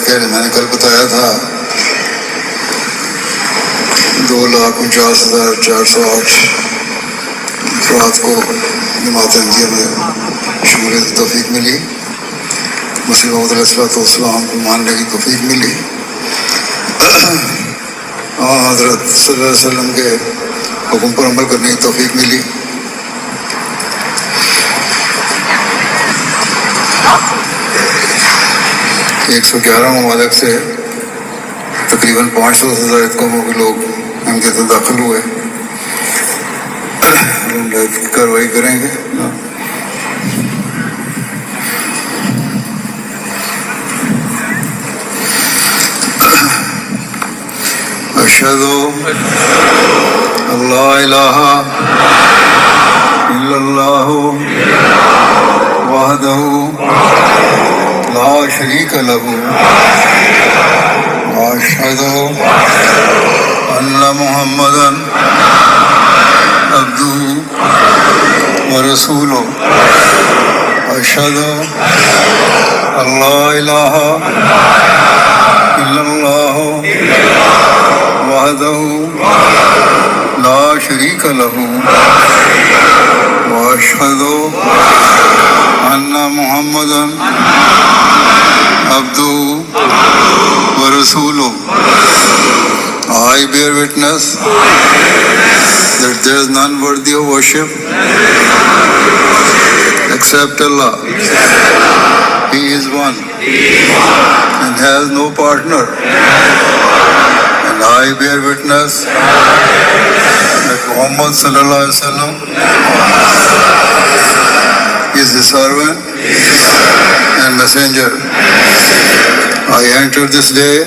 کہ میں نے کل بتایا تھا 2,49,408 افراد کو جماعت احمدیہ میں شمولیت کی توفیق ملی، مسیح موعود علیہ السلام کو ماننے کی توفیق ملی، حضرت صلی اللہ علیہ وسلم کے حکم پر عمل کرنے کی توفیق ملی۔ ایک 111 ممالک سے تقریباً 500 سے زائد قوموں کے لوگ احمدیت میں داخل ہوئے۔ کارروائی کریں گے۔ اشہد ان لا الہ الا اللہ وحدہ لا شریک لہ واشہد ان محمدا عبدہ ورسولہ۔ اشہد ان لا الہ الا اللہ وحدہ لا شریک لہ واشہد ان محمدا عبدہ ورسولہ۔ I bear witness that there is none worthy of worship except Allah. He is one and has no partner. And I bear witness that Muhammad sallallahu alaihi wasallam is the servant and messenger. I enter this day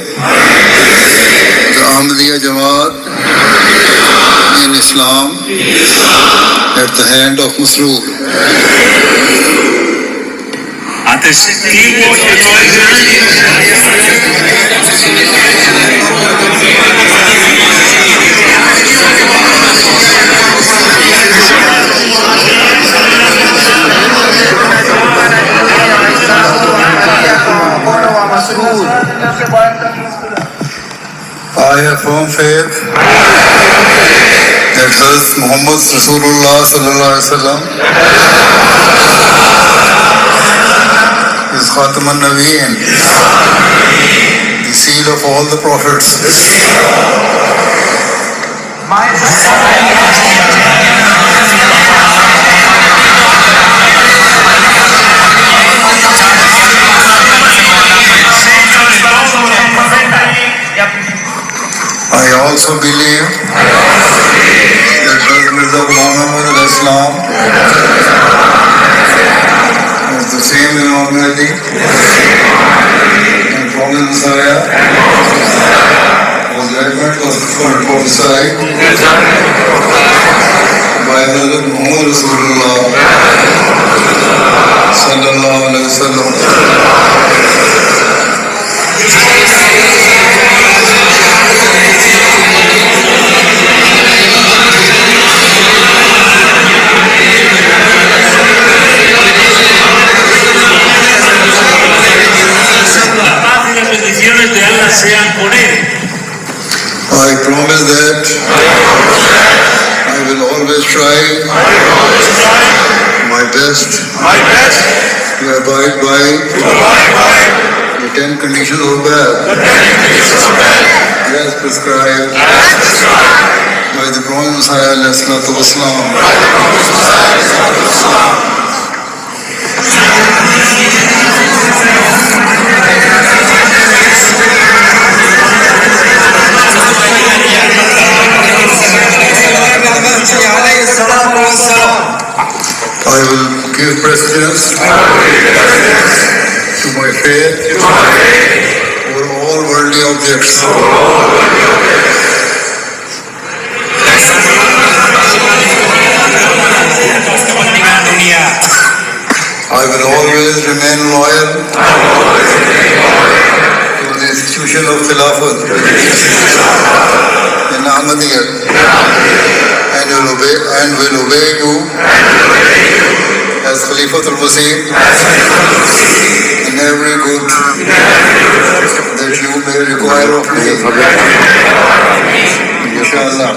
the Ahmadiyya Jamaat in Islam at the hand of Masroor. I have firm faith that Hazrat Muhammad Rasulullah sallallahu alaihi wasallam is Khatam an-Nabiyyin, the seal of all the prophets. I also believe that Hazrat Mirza Muhammad al-Islam has the same enormity and promised Messiah was advent was prophesied by Hazrat Muhammad Rasulullah sallallahu alaihi wasallam. I promise that I will always try my best to abide by the 10 conditions of bad as prescribed by the Prophet Messiah علیہ السلام. I will give precedence to my faith over all worldly objects. I will always remain loyal to the institution of Khilafat in Ahmadiyya and will obey you as Khalifatul Masih in every good they require of me. Inshallah.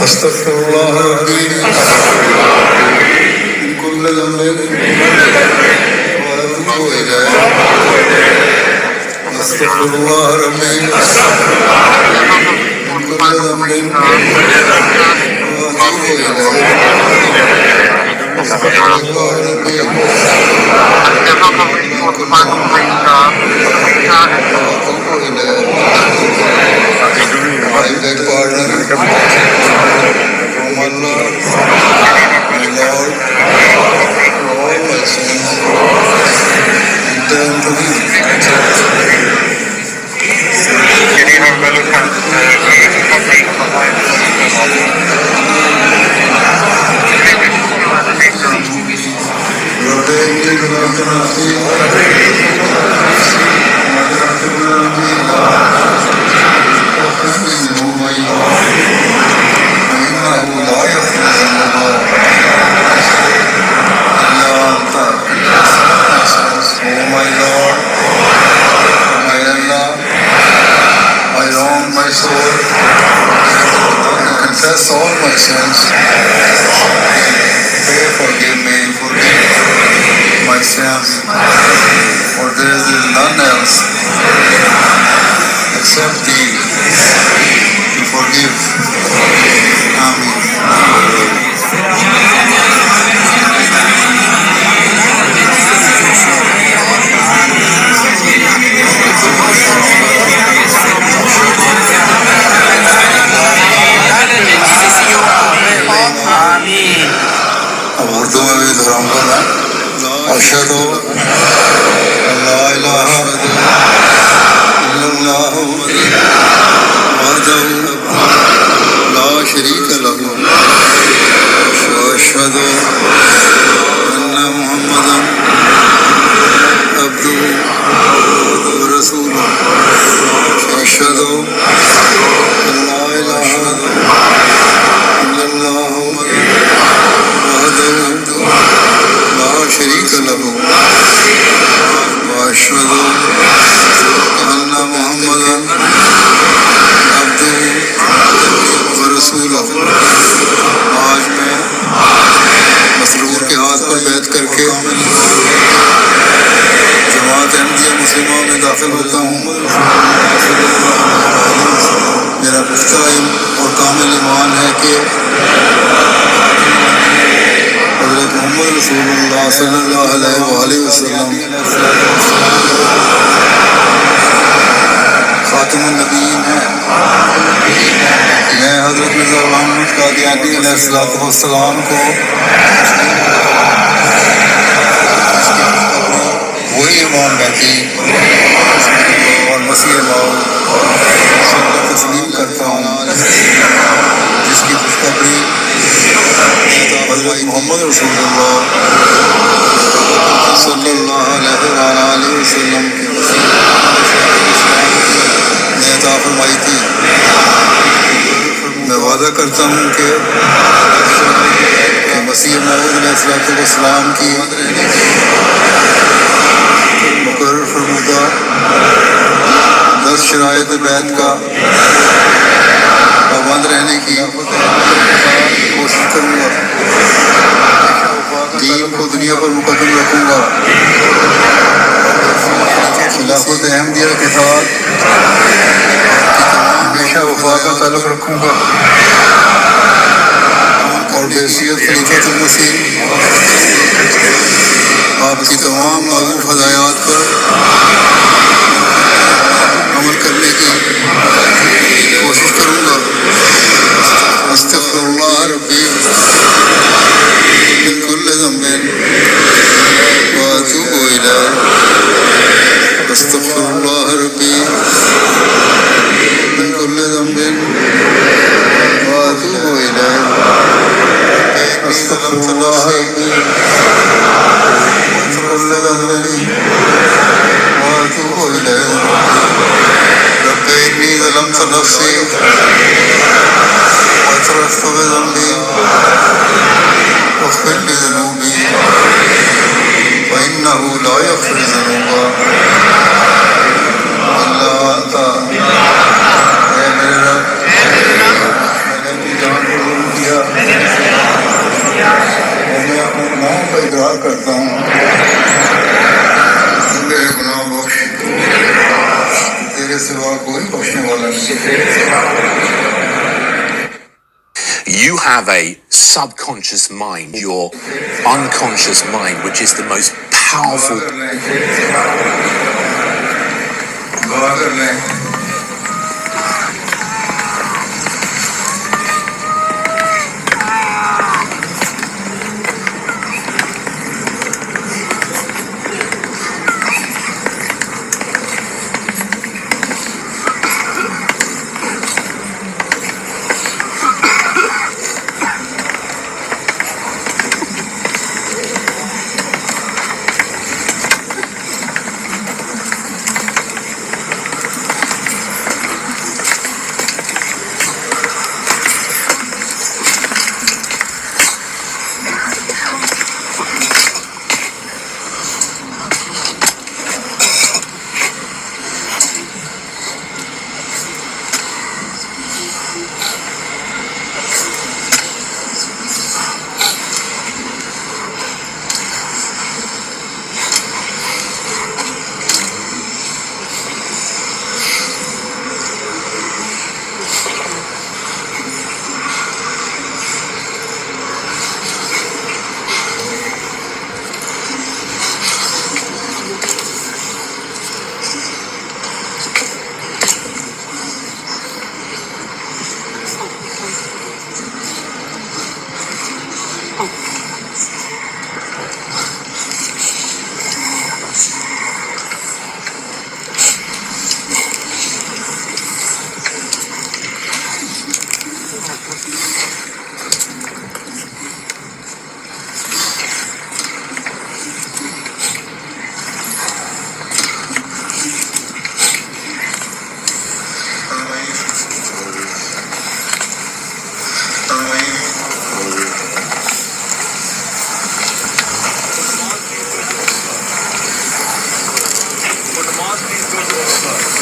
استغفر الله ربي من كل ذنب واتوب اليه. استغفر الله ربي من كل ذنب واتوب اليه. استغفر الله ربي من كل ذنب واتوب اليه. I beg pardon from Allah, my Lord, for all my sins, and turn to Him. Confess all my sins. Pray, forgive me, forgive my sins, for there is none else except Thee to forgive. Amen. Urdu میں بھی دہراؤں گا میں. اشہد ان لا الہ الا اللہ وحدہ لا شریک لہ واشہد ان محمدا عبدہ ورسولہ. اشہد ان لا الہ الا اللہ لا شریک لہ واشہد ان محمدا عبدہ ورسولہ. آج میں مسرور کے ہاتھ پر بیعت کر کے جماعت احمدیہ مسلمہ میں داخل ہوتا ہوں. میرا پختہ علم اور کامل ایمان ہے کہ حضرت محمد رسول اللہ صلی اللہ علیہ وآلہ وسلم خاتم النبیین ہیں. میں حضرت مرزا محمد قادیانی علیہ السلام کو وہی امام مہدی اور مسیح موعود تسلیم کرتا ہوں جس کی خوشخبری حضرت محمد رسول اللہ صلی اللہ علیہ وآلہ وسلم نے عطا فرمائی تھی. میں وعدہ کرتا ہوں کہ مسیح موعود علیہ السلام کی مقرر فرمودہ 10 شرائط بیعت کا پابند رہنے کی کوشش کروں گا. دین کو دنیا پر مقدم رکھوں گا. خلافت احمدیہ کے ساتھ ہمیشہ وفا کا تعلق رکھوں گا اور بحیثیت خلیفۃ المسیح آپ کی تمام معروف ہدایات پر عمل کرنے کی کوشش کروں گا. استغفر اللہ ربی من كل ذنب واتوب الیہ. لا یغفر الذنوب الا انت، اے میرے رب میں نے اپنی جان کو ظلم کیا اور میں اپنے گناہوں کا اقرار کرتا ہوں، میرے گناہ بخش، تیرے سوا کوئی بخشنے والا نہیں۔ You have a subconscious mind, your unconscious mind, which is the most powerful. نماز بھی